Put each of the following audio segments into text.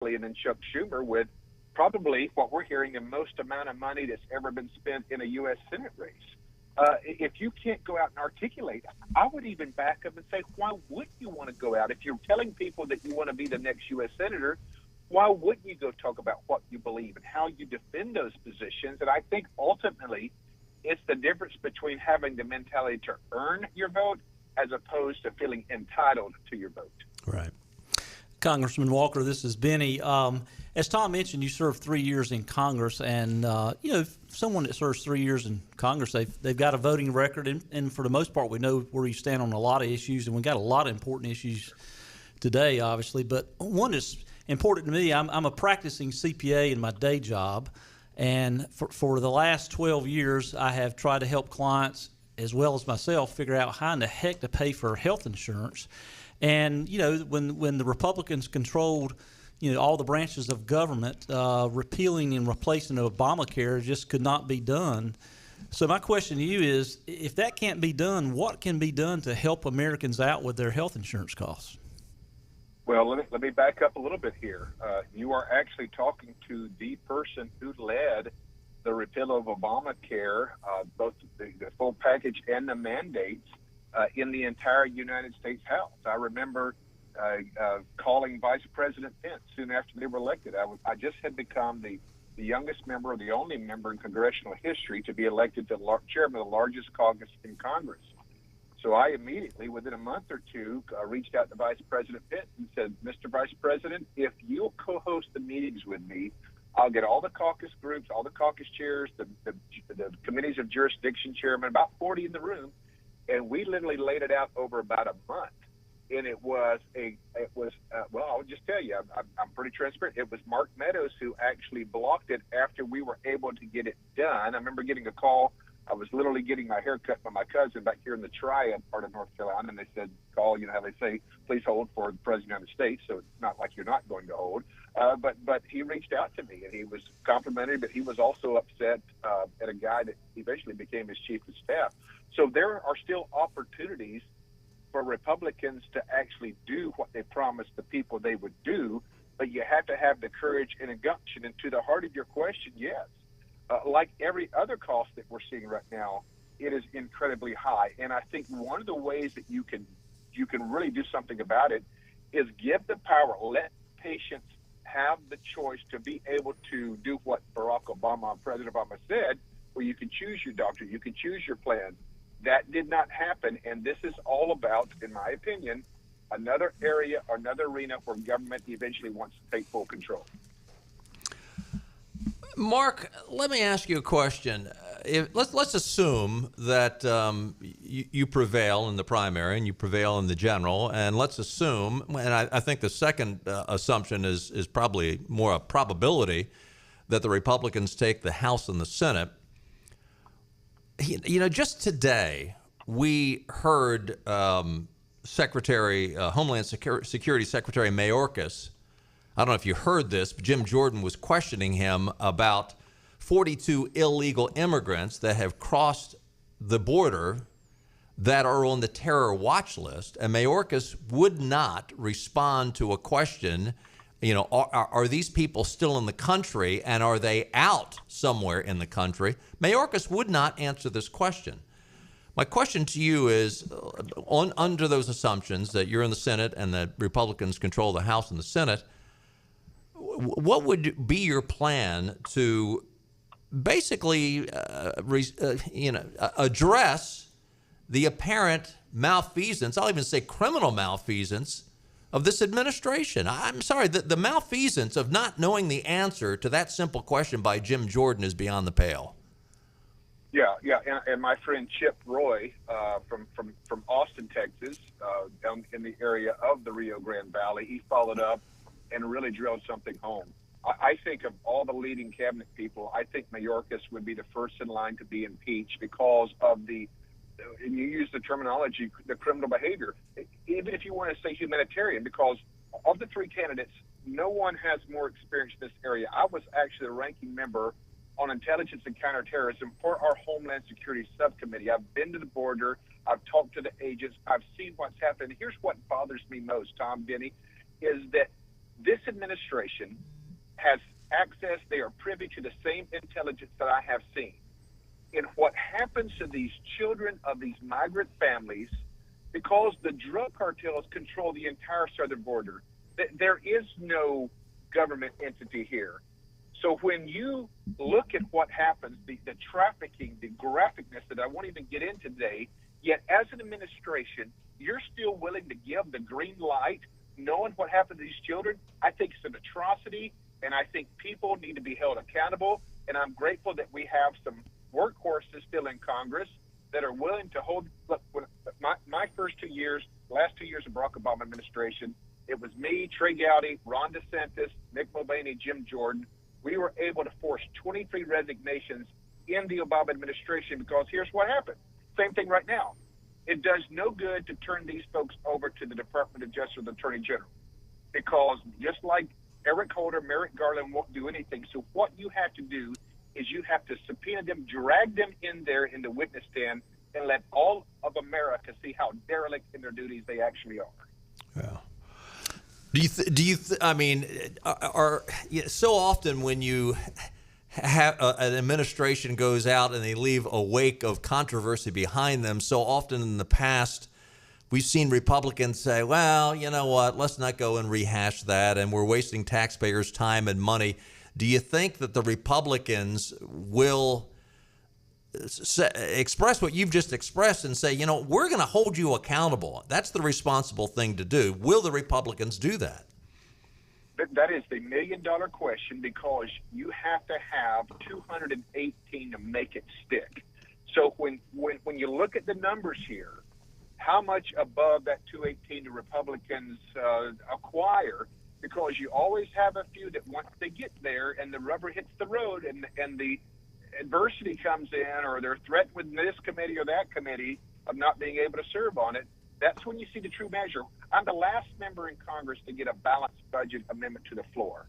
and then Chuck Schumer with probably what we're hearing the most amount of money that's ever been spent in a U.S. Senate race. If you can't go out and articulate, I would even back up and say, why would you want to go out? If you're telling people that you want to be the next U.S. Senator, why wouldn't you go talk about what you believe and how you defend those positions? And I think ultimately it's the difference between having the mentality to earn your vote as opposed to feeling entitled to your vote. Right. Congressman Walker, this is Benny. As Tom mentioned, you served 3 years in Congress, and someone that serves 3 years in Congress, they've got a voting record, and for the most part, we know where you stand on a lot of issues, and we got a lot of important issues today, obviously. But one is important to me. I'm a practicing CPA in my day job, and for the last 12 years, I have tried to help clients as well as myself figure out how in the heck to pay for health insurance. And when the Republicans controlled all the branches of government, repealing and replacing Obamacare just could not be done. So my question to you is, if that can't be done, what can be done to help Americans out with their health insurance costs? Well, let me back up a little bit here. You are actually talking to the person who led the repeal of Obamacare, both the full package and the mandates, in the entire United States House. I remember calling Vice President Pence soon after they were elected. I just had become the youngest member, or the only member in congressional history to be elected to chairman of the largest caucus in Congress. So I immediately, within a month or two, reached out to Vice President Pence and said, Mr. Vice President, if you'll co-host the meetings with me, I'll get all the caucus groups, all the caucus chairs, the committees of jurisdiction chairmen, about 40 in the room, and we literally laid it out over about a month. And it was well, I'll just tell you, I'm pretty transparent. It was Mark Meadows who actually blocked it after we were able to get it done. I remember getting a call. I was literally getting my hair cut by my cousin back here in the Triad part of North Carolina, and they said, call, how they say, please hold for the President of the United States, so it's not like you're not going to hold. But he reached out to me, and he was complimentary, but he was also upset at a guy that eventually became his chief of staff. So there are still opportunities for Republicans to actually do what they promised the people they would do, but you have to have the courage and gumption. And to the heart of your question, yes. Like every other cost that we're seeing right now, it is incredibly high. And I think one of the ways that you can really do something about it is give the power, let patients have the choice to be able to do what Barack Obama, President Obama said, where you can choose your doctor, you can choose your plan. That did not happen, and this is all about, in my opinion, another area, another arena where government eventually wants to take full control. Mark, let me ask you a question. Let's assume that you prevail in the primary and you prevail in the general, and let's assume, and I think the second assumption is probably more a probability, that the Republicans take the House and the Senate. Just today we heard Homeland Security Secretary Mayorkas. I don't know if you heard this, but Jim Jordan was questioning him about 42 illegal immigrants that have crossed the border that are on the terror watch list. And Mayorkas would not respond to a question, are these people still in the country and are they out somewhere in the country? Mayorkas would not answer this question. My question to you is, under those assumptions that you're in the Senate and that Republicans control the House and the Senate, what would be your plan to basically, address the apparent malfeasance, I'll even say criminal malfeasance, of this administration? I'm sorry, the malfeasance of not knowing the answer to that simple question by Jim Jordan is beyond the pale. Yeah, and my friend Chip Roy from Austin, Texas, down in the area of the Rio Grande Valley, he followed up and really drilled something home. I think of all the leading cabinet people, I think Mayorkas would be the first in line to be impeached because of and you use the terminology, the criminal behavior, even if you want to say humanitarian, because of the three candidates, no one has more experience in this area. I was actually the ranking member on intelligence and counterterrorism for our Homeland Security Subcommittee. I've been to the border. I've talked to the agents. I've seen what's happened. Here's what bothers me most, Tom, Benny, is that This administration has access, they are privy to the same intelligence that I have seen. In what happens to these children of these migrant families, because the drug cartels control the entire southern border, there is no government entity here. So when you look at what happens, the trafficking, the graphicness that I won't even get into today, yet as an administration, you're still willing to give the green light, knowing what happened to these children. I think it's an atrocity, and I think people need to be held accountable. And I'm grateful that we have some workhorses still in Congress that are willing to hold. Look, my first 2 years, last 2 years of Barack Obama administration, it was me, Trey Gowdy, Ron DeSantis, Mick Mulvaney, Jim Jordan. We were able to force 23 resignations in the Obama administration because here's what happened. Same thing right now. It does no good to turn these folks over to the Department of Justice or the Attorney General, because just like Eric Holder, Merrick Garland won't do anything. So what you have to do is you have to subpoena them, drag them in there in the witness stand, and let all of America see how derelict in their duties they actually are. Yeah. I mean, so often when you have an administration goes out and they leave a wake of controversy behind them, so often in the past we've seen Republicans say, well, you know what, let's not go and rehash that, and we're wasting taxpayers' time and money. Do you think that the Republicans will express what you've just expressed and say, you know, we're going to hold you accountable? That's the responsible thing to do. Will the Republicans do that? That is the million-dollar question, because you have to have 218 to make it stick. So when you look at the numbers here, how much above that 218 do Republicans acquire? Because you always have a few that once they get there and the rubber hits the road and the adversity comes in, or they're threatened with this committee or that committee of not being able to serve on it, that's when you see the true measure. I'm the last member in Congress to get a balanced budget amendment to the floor.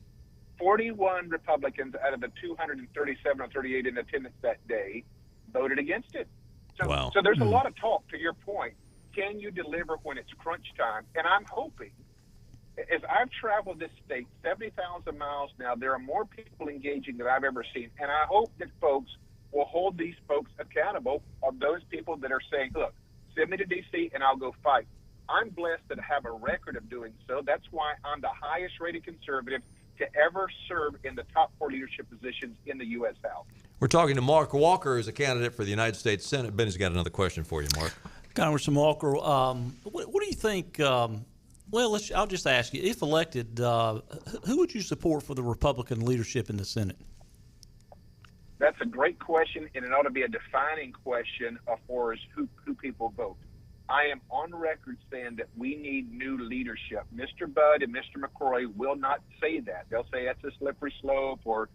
41 Republicans out of the 237 or 38 in attendance that day voted against it. So, wow. So there's a lot of talk, to your point. Can you deliver when it's crunch time? And I'm hoping, as I've traveled this state 70,000 miles now, there are more people engaging than I've ever seen. And I hope that folks will hold these folks accountable, of those people that are saying, look, send me to D.C. and I'll go fight. I'm blessed to have a record of doing so. That's why I'm the highest rated conservative to ever serve in the top 4 leadership positions in the U.S. House. We're talking to Mark Walker, who's a candidate for the United States Senate. Benny's got another question for you, Mark. Congressman Walker, what do you think? Well, I'll just ask you, if elected, who would you support for the Republican leadership in the Senate? That's a great question, and it ought to be a defining question for us who people vote. I am on record saying that we need new leadership. Mr. Budd and Mr. McCrory will not say that. They'll say that's a slippery slope, or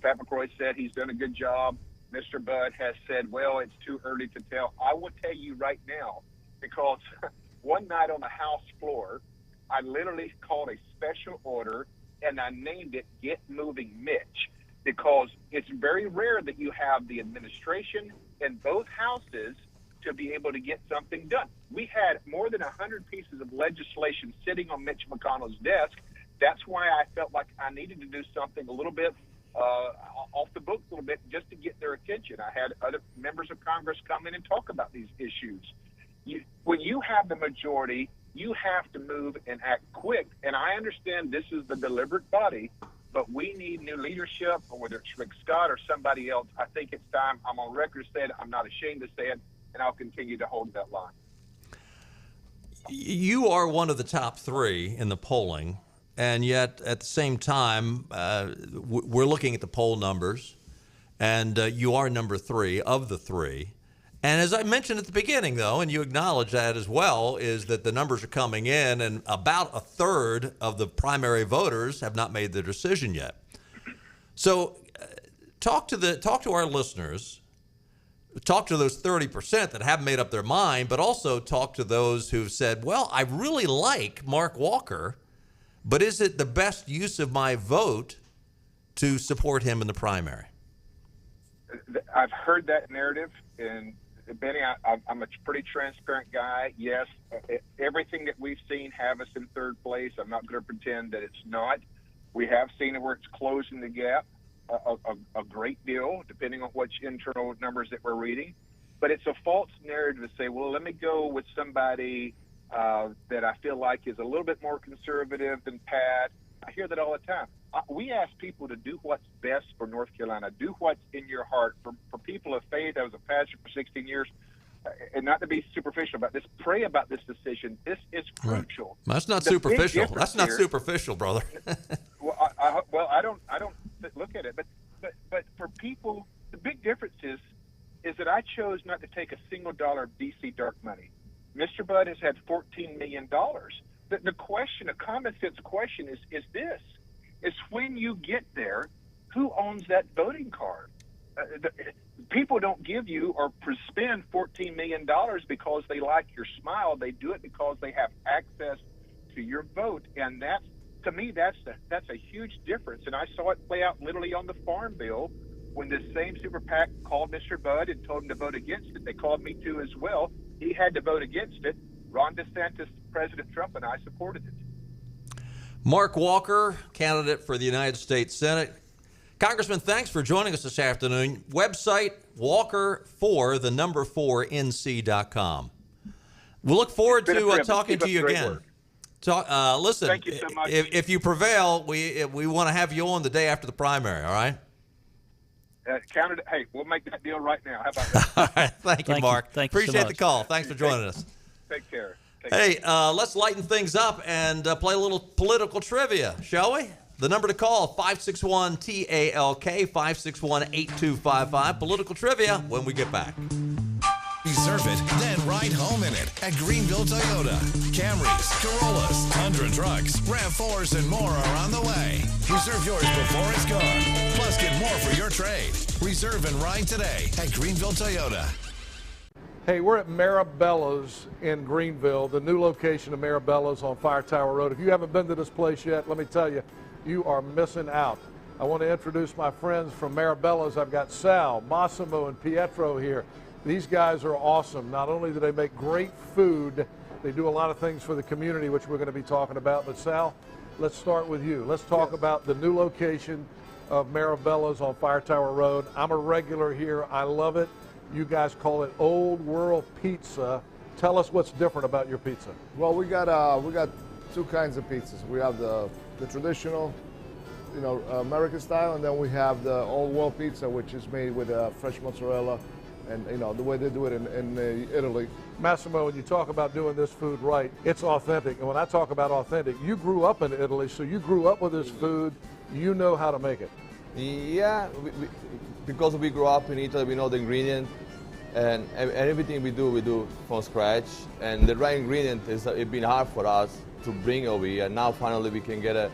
Pat McCrory said he's done a good job. Mr. Budd has said, well, it's too early to tell. I will tell you right now, because one night on the House floor, I literally called a special order, and I named it Get Moving Mitch, because it's very rare that you have the administration in both houses to be able to get something done. We had more than 100 pieces of legislation sitting on Mitch McConnell's desk. That's why I felt like I needed to do something a little bit off the books a little bit, just to get their attention. I had other members of Congress come in and talk about these issues. When you have the majority, you have to move and act quick. And I understand this is the deliberate body, but we need new leadership, or whether it's Rick Scott or somebody else. I think it's time. I'm on record saying I'm not ashamed to say it, and I'll continue to hold that line. You are one of the top 3 in the polling, and yet at the same time, we're looking at the poll numbers, and you are number 3 of the 3. And as I mentioned at the beginning, though, and you acknowledge that as well, is that the numbers are coming in, and about a third of the primary voters have not made their decision yet. So talk to our listeners, talk to those 30% that haven't made up their mind, but also talk to those who've said, well, I really like Mark Walker, but is it the best use of my vote to support him in the primary? I've heard that narrative, and Benny, I'm a pretty transparent guy. Yes, everything that we've seen have us in third place. I'm not going to pretend that it's not. We have seen where it's closing the gap a great deal, depending on which internal numbers that we're reading. But it's a false narrative to say, well, let me go with somebody that I feel like is a little bit more conservative than Pat. I hear that all the time. We ask people to do what's best for North Carolina, do what's in your heart. For people of faith, I was a pastor for 16 years, and not to be superficial about this, pray about this decision. This is crucial. Right. That's not superficial. That's not superficial, brother. Well, I don't look at it, but for people, the big difference is that I chose not to take a single dollar of DC dark money. Mr. Budd has had $14 million. The question, a common sense question is this, is when you get there, who owns that voting card? People don't give you or spend $14 million because they like your smile. They do it because they have access to your vote. And that's, to me, that's a huge difference. And I saw it play out literally on the Farm Bill when this same super PAC called Mr. Budd and told him to vote against it. They called me too as well. He had to vote against it. Ron DeSantis, President Trump, and I supported it. Mark Walker, candidate for the United States Senate. Congressman, thanks for joining us this afternoon. Website, walker4nc.com. We'll look forward to talking to you again. Listen, thank you so much. If you prevail, we want to have you on the day after the primary, all right? Hey, we'll make that deal right now. How about that? All right. Thank you, Mark. Thank you so Appreciate much. the call. Thanks for joining us. Take care. Hey, let's lighten things up and play a little political trivia, shall we? The number to call, 561-TALK, 561-8255. Political trivia when we get back. Reserve it, then ride home in it at Greenville Toyota. Camrys, Corollas, Tundra trucks, RAV4s, and more are on the way. Reserve yours before it's gone. Plus, get more for your trade. Reserve and ride today at Greenville Toyota. Hey, we're at Marabella's in Greenville, the new location of Marabella's on Fire Tower Road. If you haven't been to this place yet, let me tell you, you are missing out. I want to introduce my friends from Marabella's. I've got Sal, Massimo, and Pietro here. These guys are awesome. Not only do they make great food, they do a lot of things for the community, which we're going to be talking about. But Sal, let's start with you. Let's talk about the new location of Marabella's on Fire Tower Road. I'm a regular here. I love it. You guys call it Old World Pizza. Tell us what's different about your pizza. Well, we got two kinds of pizzas. We have the traditional, American style, and then we have the Old World Pizza, which is made with fresh mozzarella, and the way they do it in Italy. Massimo, when you talk about doing this food right, it's authentic. And when I talk about authentic, you grew up in Italy, so you grew up with this food. You know how to make it. Yeah, because we grew up in Italy, we know the ingredient, and everything we do from scratch. And the right ingredient it's been hard for us to bring over here. And now finally we can get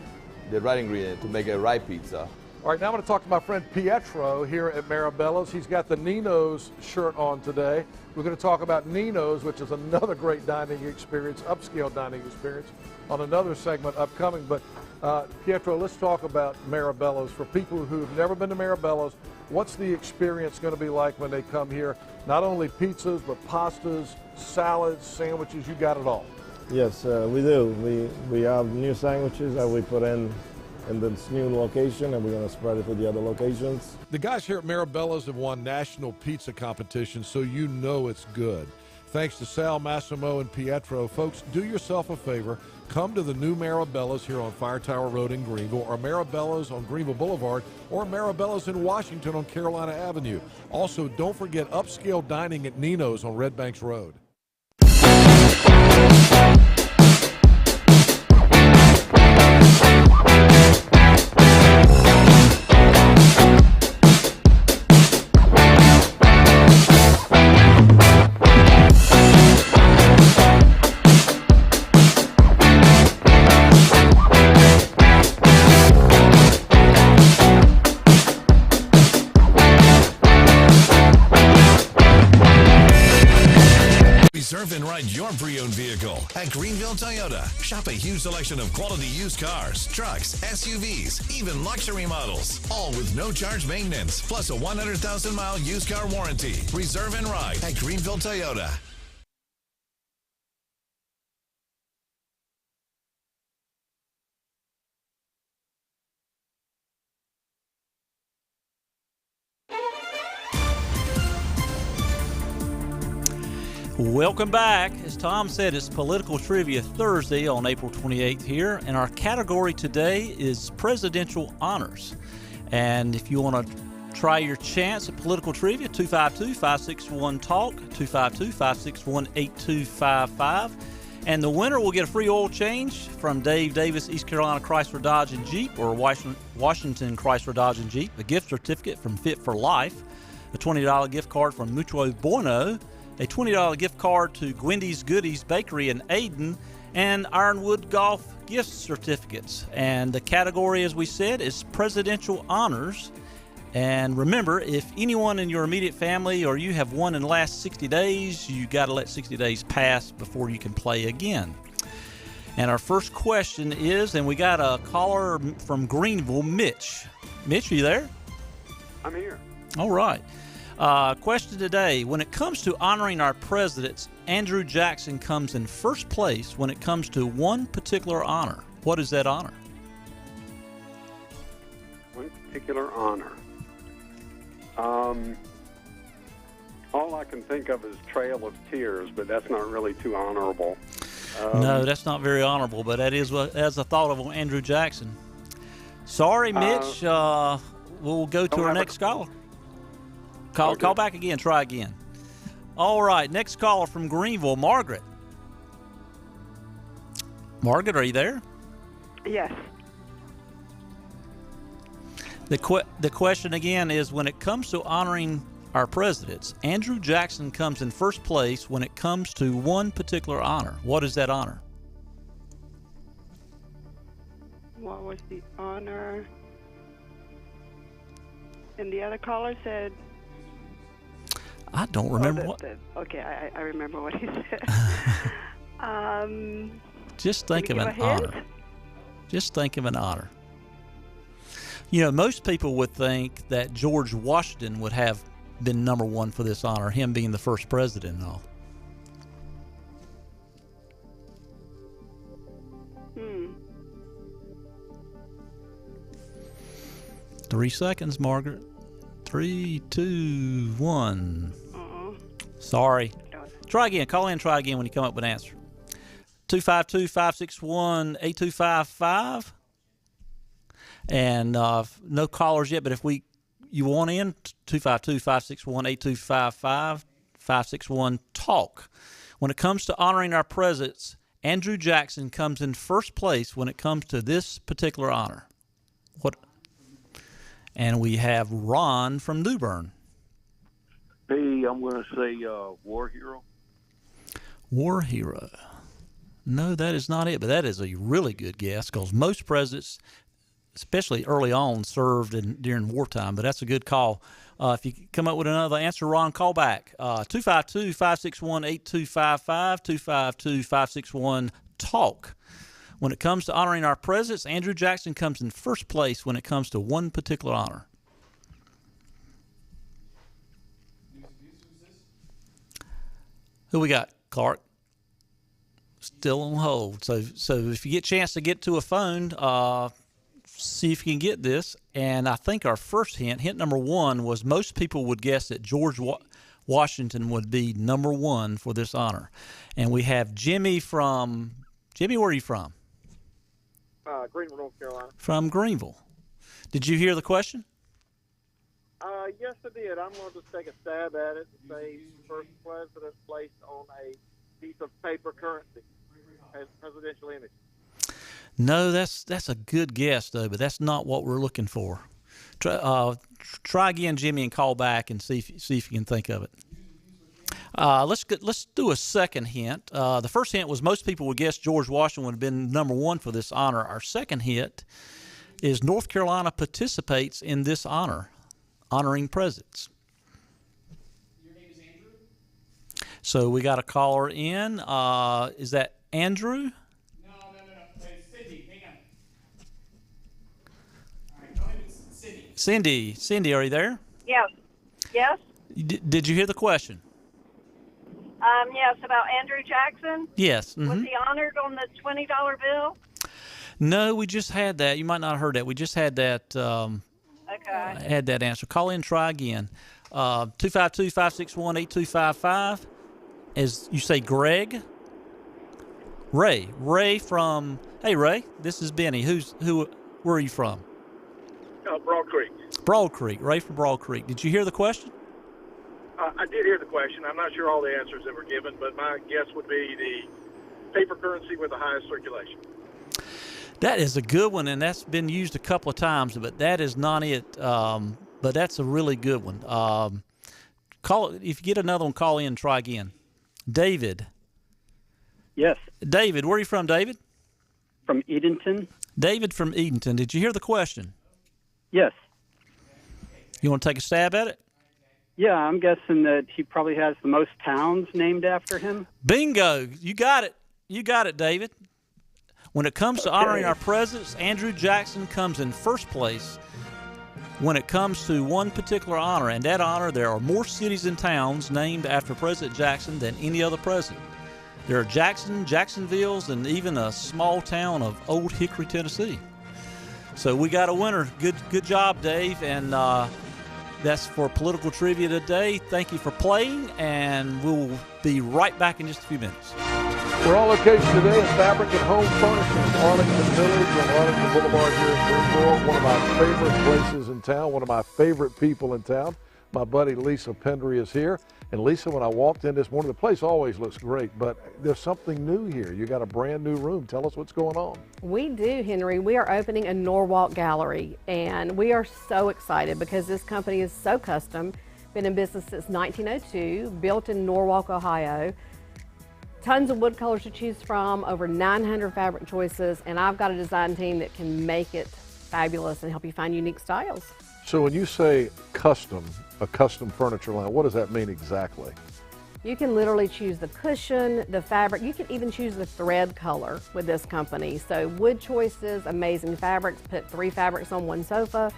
the right ingredient to make a right pizza. All right, now I'm going to talk to my friend Pietro here at Marabella's. He's got the Nino's shirt on today. We're going to talk about Nino's, which is another great dining experience, upscale dining experience, on another segment upcoming. But Pietro, let's talk about Marabella's. For people who've never been to Marabella's, what's the experience going to be like when they come here? Not only pizzas, but pastas, salads, sandwiches, you got it all. Yes, we do. We have new sandwiches that we put in this new location, and we're going to spread it to the other locations. The guys here at Marabella's have won national pizza competitions, so you know it's good. Thanks to Sal, Massimo, and Pietro. Folks, do yourself a favor. Come to the new Marabella's here on Fire Tower Road in Greenville, or Marabella's on Greenville Boulevard, or Marabella's in Washington on Carolina Avenue. Also, don't forget upscale dining at Nino's on Red Banks Road. Reserve and ride your pre-owned vehicle at Greenville Toyota. Shop a huge selection of quality used cars, trucks, SUVs, even luxury models. All with no charge maintenance, plus a 100,000-mile used car warranty. Reserve and ride at Greenville Toyota. Welcome back. As Tom said, it's Political Trivia Thursday on April 28th here, and our category today is presidential honors. And if you want to try your chance at political trivia, 252-561-TALK, 252-561-8255. And the winner will get a free oil change from Dave Davis, East Carolina Chrysler Dodge and Jeep, or Washington Chrysler Dodge and Jeep, a gift certificate from Fit for Life, a $20 gift card from Mutuo Bueno, a $20 gift card to Gwendy's Goodies Bakery in Ayden, and Ironwood Golf gift certificates. And the category, as we said, is presidential honors. And remember, if anyone in your immediate family or you have won in the last 60 days, you got to let 60 days pass before you can play again. And our first question is, and we got a caller from Greenville, Mitch. Mitch, are you there? I'm here. All right. Question today. When it comes to honoring our presidents, Andrew Jackson comes in first place when it comes to one particular honor. What is that honor? One particular honor. All I can think of is Trail of Tears, but that's not really too honorable. No, that's not very honorable, but that is what, as a thought of Andrew Jackson. Sorry, Mitch. We'll go to our next caller. Call back again. Try again. All right. Next caller from Greenville, Margaret. Margaret, are you there? Yes. The question again is, when it comes to honoring our presidents, Andrew Jackson comes in first place when it comes to one particular honor. What is that honor? What was the honor? And the other caller said... I don't remember what. Okay, I remember what he said. Just think of an honor. Just think of an honor. You know, most people would think that George Washington would have been number one for this honor, him being the first president and all. 3 seconds, Margaret. 3, 2, 1. Sorry. Try again. Call in and try again when you come up with an answer. 252-561-8255. And no callers yet, but if you want in, 252-561-8255, 561-TALK. When it comes to honoring our presidents, Andrew Jackson comes in first place when it comes to this particular honor. What? And we have Ron from New Bern. Hey, I'm going to say War Hero. War Hero. No, that is not it, but that is a really good guess because most presidents, especially early on, served during wartime, but that's a good call. If you come up with another answer, Ron, call back. 252-561-8255, 252-561-TALK. When it comes to honoring our presidents, Andrew Jackson comes in first place when it comes to one particular honor. Who we got, Clark? Still on hold. So if you get a chance to get to a phone, see if you can get this. And I think our first hint number one, was most people would guess that George Washington would be number one for this honor. And we have Jimmy, where are you from? Greenville, North Carolina. From Greenville. Did you hear the question? Yes, I did. I'm going to just take a stab at it and say first president placed on a piece of paper currency as presidential image. No, that's a good guess, though, but that's not what we're looking for. Try again, Jimmy, and call back and see if you can think of it. Let's do a second hint. The first hint was most people would guess George Washington would have been number one for this honor. Our second hint is North Carolina participates in this honor, honoring presidents. Your name is Andrew? So we got a caller in. Is that Andrew? No. It's Cindy. Hang on. All right, go ahead. It's Cindy. Cindy, are you there? Yes. Yes? Did you hear the question? Yes, about Andrew Jackson. Yes. Mm-hmm. Was he honored on the $20 bill? No, we just had that. You might not have heard that. We just had that. Okay. Had that answer. Call in, try again. 252-561-8255. As you say, Greg? Ray. Ray from, hey, Ray, this is Benny. Where are you from? Broad Creek. Broad Creek. Ray from Broad Creek. Did you hear the question? I did hear the question. I'm not sure all the answers that were given, but my guess would be the paper currency with the highest circulation. That is a good one, and that's been used a couple of times, but that is not it. But that's a really good one. If you get another one, call in and try again. David. Yes. David, where are you from, David? From Edenton. David from Edenton. Did you hear the question? Yes. You want to take a stab at it? Yeah, I'm guessing that he probably has the most towns named after him. Bingo. You got it. You got it, David. When it comes to honoring our presidents, Andrew Jackson comes in first place when it comes to one particular honor. And that honor, there are more cities and towns named after President Jackson than any other president. There are Jacksonvilles, and even a small town of Old Hickory, Tennessee. So we got a winner. Good job, Dave. And that's for Political Trivia today. Thank you for playing, and we'll be right back in just a few minutes. We're on location today at Fabric and Home Furnishings, Arlington Village on Arlington Boulevard here in Greenville. One of my favorite places in town, one of my favorite people in town. My buddy Lisa Pendry is here. And Lisa, when I walked in this morning, the place always looks great, but there's something new here. You got a brand new room. Tell us what's going on. We do, Henry. We are opening a Norwalk gallery, and we are so excited because this company is so custom. Been in business since 1902, built in Norwalk, Ohio. Tons of wood colors to choose from, over 900 fabric choices, and I've got a design team that can make it fabulous and help you find unique styles. So when you say custom, a custom furniture line, what does that mean exactly? You can literally choose the cushion, the fabric. You can even choose the thread color with this company. So wood choices, amazing fabrics, put 3 fabrics on one sofa,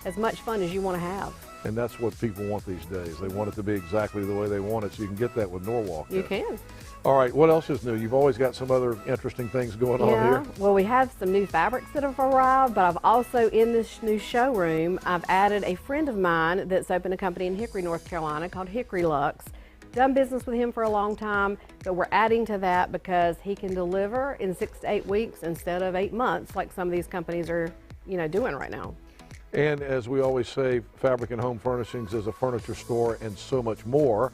as much fun as you want to have. And that's what people want these days. They want it to be exactly the way they want it, so you can get that with Norwalk. You can. All right, what else is new? You've always got some other interesting things going on here. Well, we have some new fabrics that have arrived, but I've also, in this new showroom, I've added a friend of mine that's opened a company in Hickory, North Carolina called Hickory Luxe. Done business with him for a long time, but we're adding to that because he can deliver in 6 to 8 weeks instead of 8 months like some of these companies are, doing right now. And as we always say, Fabric and Home Furnishings is a furniture store and so much more.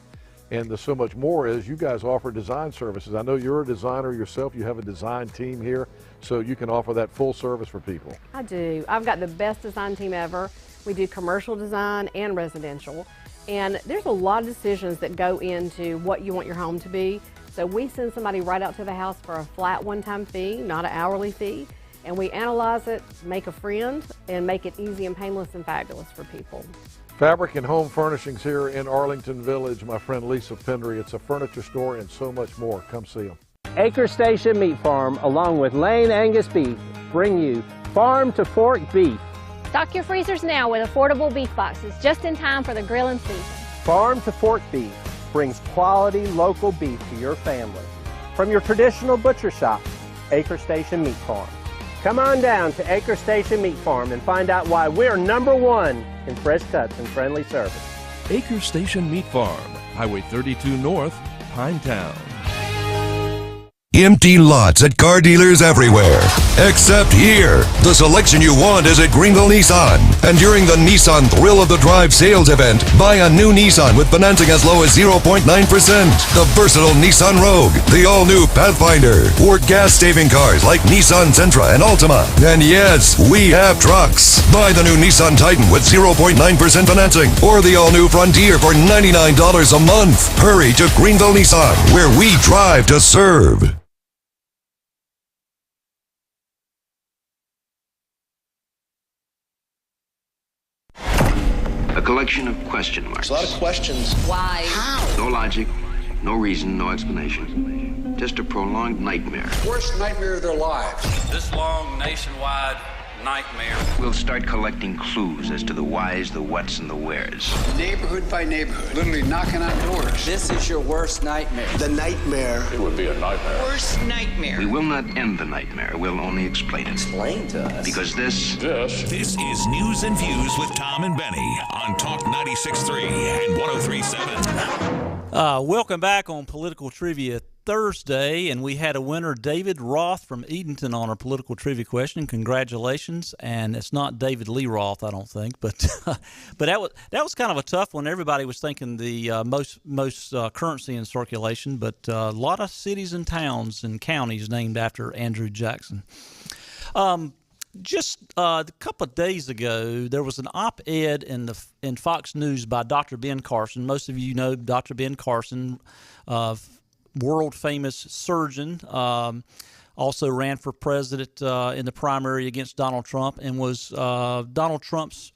And the so much more is you guys offer design services. I know you're a designer yourself. You have a design team here, so you can offer that full service for people. I do. I've got the best design team ever. We do commercial design and residential. And there's a lot of decisions that go into what you want your home to be. So we send somebody right out to the house for a flat one-time fee, not an hourly fee. And we analyze it, make a friend, and make it easy and painless and fabulous for people. Fabric and Home Furnishings here in Arlington Village. My friend Lisa Pendry. It's a furniture store and so much more. Come see them. Acre Station Meat Farm, along with Lane Angus Beef, bring you farm to fork beef. Stock your freezers now with affordable beef boxes, just in time for the grilling season. Farm to fork beef brings quality local beef to your family. From your traditional butcher shop, Acre Station Meat Farm. Come on down to Acre Station Meat Farm and find out why we're #1 in fresh cuts and friendly service. Acre Station Meat Farm, Highway 32 North, Pinetown. Empty lots at car dealers everywhere, except here. The selection you want is at Greenville Nissan. And during the Nissan Thrill of the Drive sales event, buy a new Nissan with financing as low as 0.9%. The versatile Nissan Rogue, the all-new Pathfinder, or gas-saving cars like Nissan Sentra and Altima. And yes, we have trucks. Buy the new Nissan Titan with 0.9% financing, or the all-new Frontier for $99 a month. Hurry to Greenville Nissan, where we drive to serve. A collection of question marks. There's a lot of questions. Why? How? No logic, no reason, no explanation. Just a prolonged nightmare. Worst nightmare of their lives. This long nationwide nightmare. We'll start collecting clues as to the whys, the whats, and the wheres. Neighborhood by neighborhood. Literally knocking on doors. This is your worst nightmare. The nightmare. It would be a nightmare. Worst nightmare. We will not end the nightmare. We'll only explain it. Explain to us. Because this is News and Views with Tom and Benny on Talk 96.3 and 103.7. Welcome back on Political Trivia Thursday, and we had a winner, David Roth from Edenton, on our political trivia question. Congratulations! And it's not David Lee Roth, I don't think, but but that was kind of a tough one. Everybody was thinking the most currency in circulation, but a lot of cities and towns and counties named after Andrew Jackson. Just a couple of days ago, there was an op-ed in Fox News by Dr. Ben Carson. Most of you know Dr. Ben Carson, world-famous surgeon, also ran for president in the primary against Donald Trump, and was Donald Trump's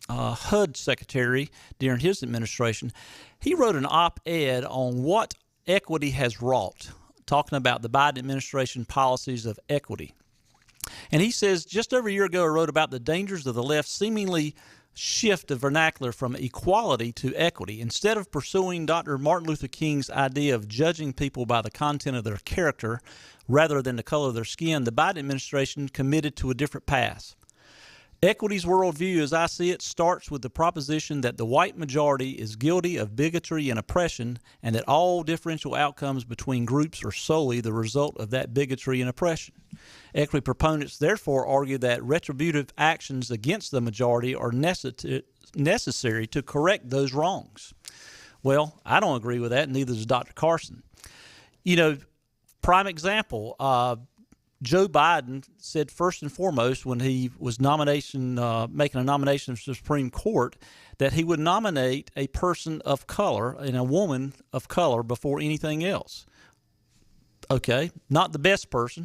HUD secretary during his administration. He wrote an op-ed on what equity has wrought, talking about the Biden administration policies of equity. And he says, just over a year ago, I wrote about the dangers of the left's seemingly shift the vernacular from equality to equity. Instead of pursuing Dr. Martin Luther King's idea of judging people by the content of their character rather than the color of their skin, the Biden administration committed to a different path. Equity's worldview, as I see it, starts with the proposition that the white majority is guilty of bigotry and oppression, and that all differential outcomes between groups are solely the result of that bigotry and oppression. Equity proponents therefore argue that retributive actions against the majority are necessary to correct those wrongs. Well, I don't agree with that, and neither does Dr. Carson. You know, prime example, Joe Biden said first and foremost when he was making a nomination for the Supreme Court that he would nominate a person of color and a woman of color before anything else. Okay, not the best person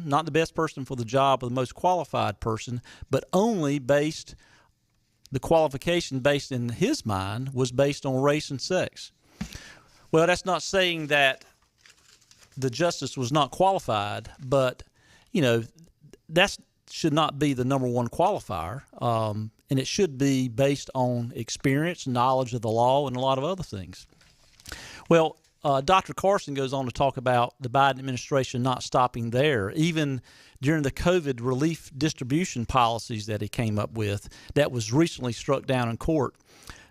for the job, or the most qualified person, but only the qualification based in his mind was based on race and sex. Well, that's not saying that the justice was not qualified, but you know, that should not be the number one qualifier, and it should be based on experience, knowledge of the law, and a lot of other things. Well, Dr. Carson goes on to talk about the Biden administration not stopping there. Even during the COVID relief distribution policies that he came up with that was recently struck down in court,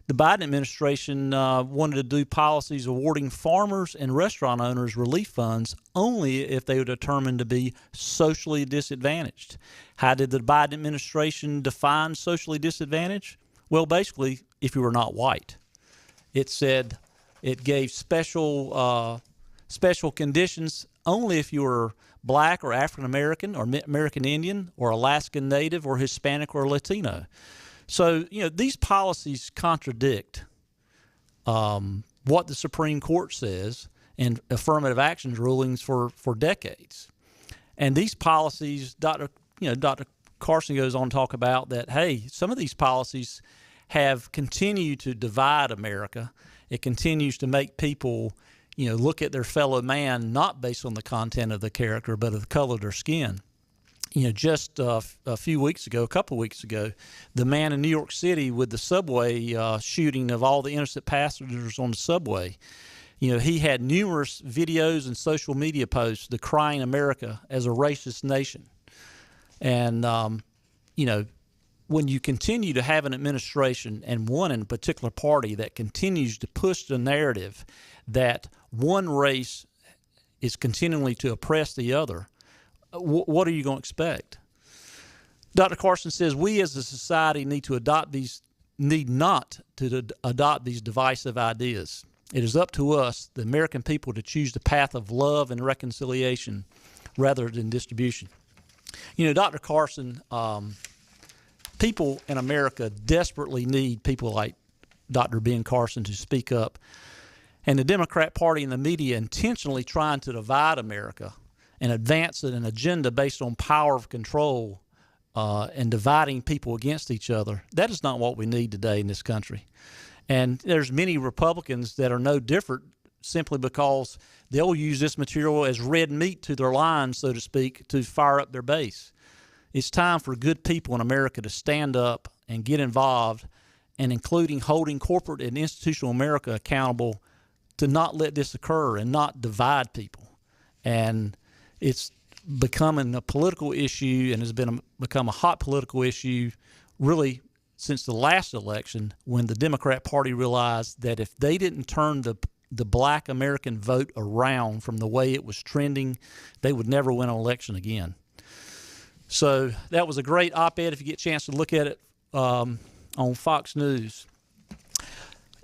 the Biden administration wanted to do policies awarding farmers and restaurant owners relief funds only if they were determined to be socially disadvantaged. How did the Biden administration define socially disadvantaged? Well, basically, if you were not white. It said it gave special conditions only if you were black or African American or American Indian or Alaskan Native or Hispanic or Latino. So, you know, these policies contradict what the Supreme Court says in affirmative actions rulings for decades. And these policies, Dr. Carson goes on to talk about that, hey, some of these policies have continued to divide America. It continues to make people, look at their fellow man not based on the content of the character, but of the color of their skin. Just a couple of weeks ago, the man in New York City with the subway shooting of all the innocent passengers on the subway, he had numerous videos and social media posts decrying America as a racist nation. And, when you continue to have an administration and one in a particular party that continues to push the narrative that one race is continually to oppress the other, what are you going to expect? Dr. Carson says we as a society need not to adopt these divisive ideas. It is up to us, the American people, to choose the path of love and reconciliation rather than distribution. Dr. Carson, people in America desperately need people like Dr. Ben Carson to speak up. And the Democrat Party and the media intentionally trying to divide America and advance an agenda based on power of control and dividing people against each other. That is not what we need today in this country. And there's many Republicans that are no different simply because they'll use this material as red meat to their line, so to speak, to fire up their base. It's time for good people in America to stand up and get involved, and including holding corporate and institutional America accountable to not let this occur and not divide people. And it's becoming a political issue and has become a hot political issue really since the last election, when the Democrat Party realized that if they didn't turn the the black American vote around from the way it was trending, they would never win an election again. So that was a great op-ed if you get a chance to look at it on Fox News.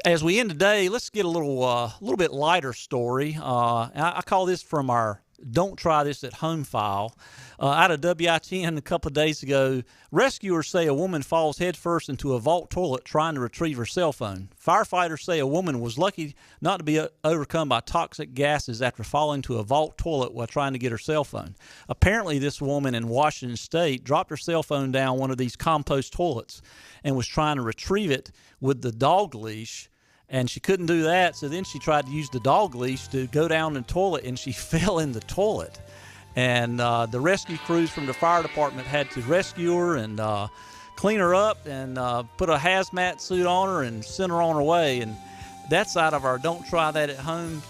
As we end today, let's get a little bit lighter story. I call this from our Don't Try This at Home file. Out of WITN a couple of days ago, rescuers say a woman falls headfirst into a vault toilet trying to retrieve her cell phone. Firefighters say a woman was lucky not to be overcome by toxic gases after falling into a vault toilet while trying to get her cell phone. Apparently, this woman in Washington State dropped her cell phone down one of these compost toilets and was trying to retrieve it with the dog leash. And she couldn't do that, so then she tried to use the dog leash to go down the toilet, and she fell in the toilet. And the rescue crews from the fire department had to rescue her and clean her up and put a hazmat suit on her and send her on her way. And that's out of our Don't Try That at Home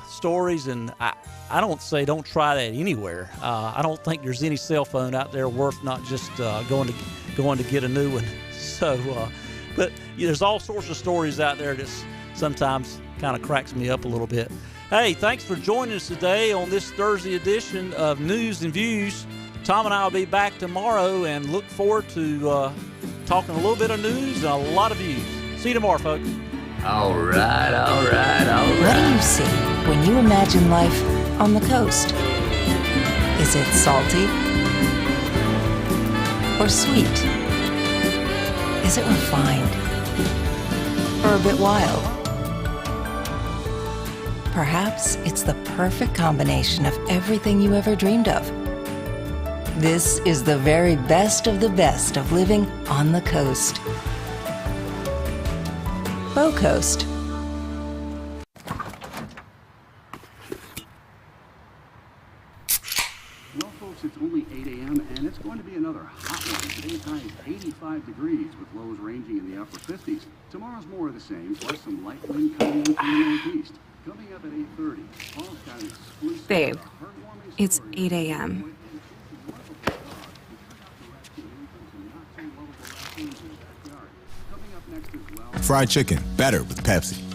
stories. And I don't say don't try that anywhere. I don't think there's any cell phone out there worth not just going to get a new one. So. But there's all sorts of stories out there that sometimes kind of cracks me up a little bit. Hey, thanks for joining us today on this Thursday edition of News and Views. Tom and I will be back tomorrow and look forward to talking a little bit of news and a lot of views. See you tomorrow, folks. All right. What do you see when you imagine life on the coast? Is it salty or sweet? Is it refined or a bit wild? Perhaps it's the perfect combination of everything you ever dreamed of. This is the very best of the best of living on the coast. Bow Coast. Well, folks, it's only 8 a.m. and it's going to be another hot one. Today's high is 85 degrees with lows ranging in the upper 50s. Tomorrow's more of the same, plus some light wind coming in from the northeast. Coming up at 8:30, Paul's got an exclusive Babe, it's 8 a.m. Fried chicken, better with Pepsi.